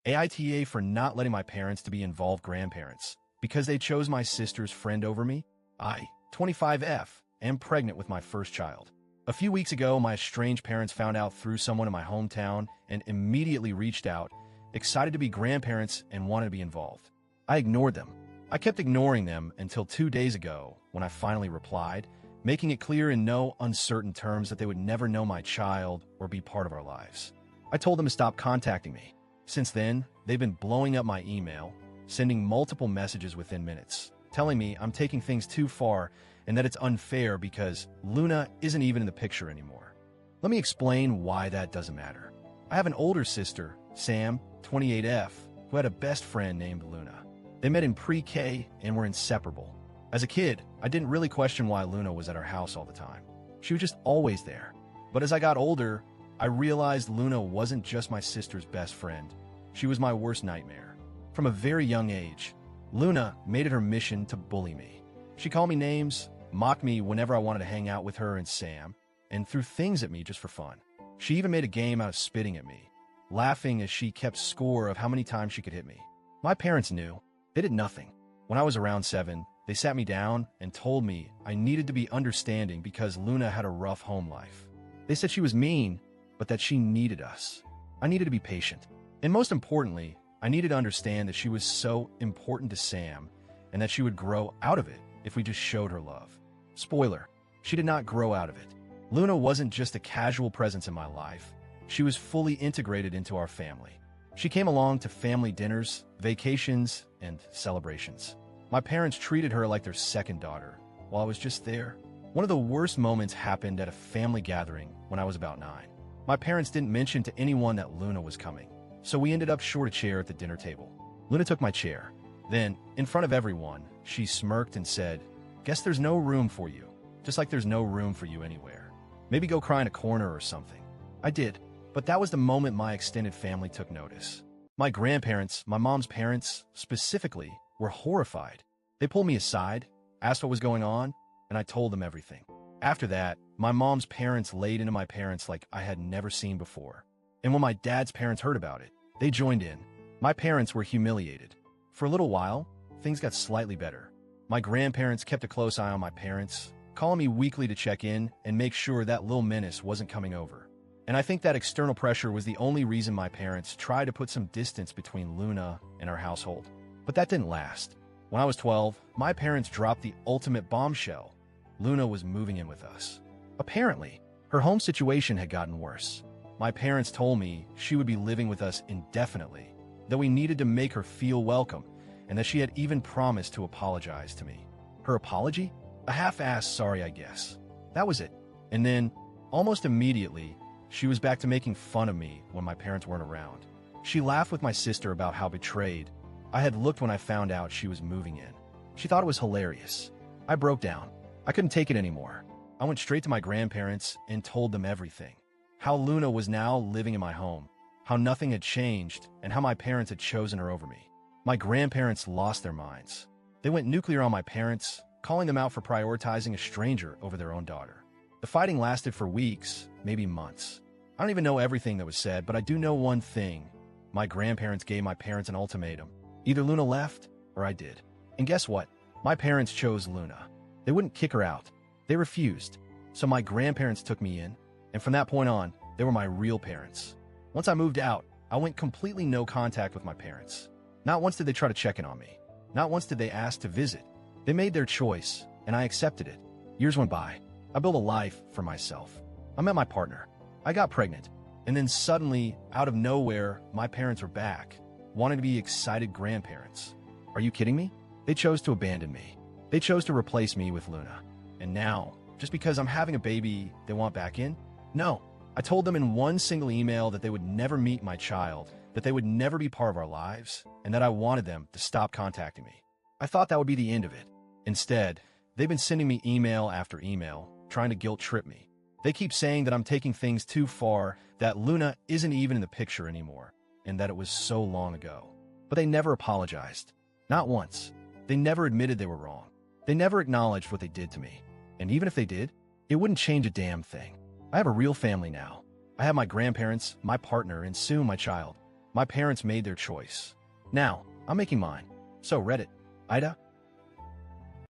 AITA for not letting my parents to be involved grandparents because they chose my sister's friend over me. I, 25F, am pregnant with my first child. A few weeks ago, my estranged parents found out through someone in my hometown and immediately reached out, excited to be grandparents and wanted to be involved. I ignored them. I kept ignoring them until 2 days ago when I finally replied, making it clear in no uncertain terms that they would never know my child or be part of our lives. I told them to stop contacting me. Since then, they've been blowing up my email, sending multiple messages within minutes, telling me I'm taking things too far and that it's unfair because Luna isn't even in the picture anymore. Let me explain why that doesn't matter. I have an older sister, Sam, 28F, who had a best friend named Luna. They met in pre-K and were inseparable. As a kid, I didn't really question why Luna was at our house all the time. She was just always there. But as I got older, I realized Luna wasn't just my sister's best friend. She was my worst nightmare. From a very young age, Luna made it her mission to bully me. She called me names, mocked me whenever I wanted to hang out with her and Sam, and threw things at me just for fun. She even made a game out of spitting at me, laughing as she kept score of how many times she could hit me. My parents knew. They did nothing. When I was around 7, they sat me down and told me I needed to be understanding because Luna had a rough home life. They said she was mean, but that she needed us. I needed to be patient. And most importantly, I needed to understand that she was so important to Sam and that she would grow out of it if we just showed her love. Spoiler, she did not grow out of it. Luna wasn't just a casual presence in my life. She was fully integrated into our family. She came along to family dinners, vacations, and celebrations. My parents treated her like their second daughter while I was just there. One of the worst moments happened at a family gathering when I was about 9. My parents didn't mention to anyone that Luna was coming, so we ended up short a chair at the dinner table. Luna took my chair. Then, in front of everyone, she smirked and said, "Guess there's no room for you, just like there's no room for you anywhere. Maybe go cry in a corner or something." I did, but that was the moment my extended family took notice. My grandparents, my mom's parents, specifically, were horrified. They pulled me aside, asked what was going on, and I told them everything. After that, my mom's parents laid into my parents like I had never seen before. And when my dad's parents heard about it, they joined in. My parents were humiliated. For a little while, things got slightly better. My grandparents kept a close eye on my parents, calling me weekly to check in and make sure that little menace wasn't coming over. And I think that external pressure was the only reason my parents tried to put some distance between Luna and our household. But that didn't last. When I was 12, my parents dropped the ultimate bombshell. Luna was moving in with us. Apparently, her home situation had gotten worse. My parents told me she would be living with us indefinitely, that we needed to make her feel welcome, and that she had even promised to apologize to me. Her apology? A half-assed sorry, I guess. That was it. And then, almost immediately, she was back to making fun of me when my parents weren't around. She laughed with my sister about how betrayed I had looked when I found out she was moving in. She thought it was hilarious. I broke down. I couldn't take it anymore. I went straight to my grandparents and told them everything. How Luna was now living in my home, how nothing had changed, and how my parents had chosen her over me. My grandparents lost their minds. They went nuclear on my parents, calling them out for prioritizing a stranger over their own daughter. The fighting lasted for weeks, maybe months. I don't even know everything that was said, but I do know one thing. My grandparents gave my parents an ultimatum. Either Luna left, or I did. And guess what? My parents chose Luna. They wouldn't kick her out. They refused. So my grandparents took me in, and from that point on, they were my real parents. Once I moved out, I went completely no contact with my parents. Not once did they try to check in on me. Not once did they ask to visit. They made their choice, and I accepted it. Years went by. I built a life for myself. I met my partner. I got pregnant. And then suddenly, out of nowhere, my parents were back, wanting to be excited grandparents. Are you kidding me? They chose to abandon me. They chose to replace me with Luna. And now, just because I'm having a baby, they want back in? No. I told them in one single email that they would never meet my child, that they would never be part of our lives, and that I wanted them to stop contacting me. I thought that would be the end of it. Instead, they've been sending me email after email, trying to guilt trip me. They keep saying that I'm taking things too far, that Luna isn't even in the picture anymore, and that it was so long ago. But they never apologized. Not once. They never admitted they were wrong. They never acknowledged what they did to me. And even if they did, it wouldn't change a damn thing. I have a real family now. I have my grandparents, my partner, and soon my child. My parents made their choice. Now, I'm making mine. So Reddit, AITA,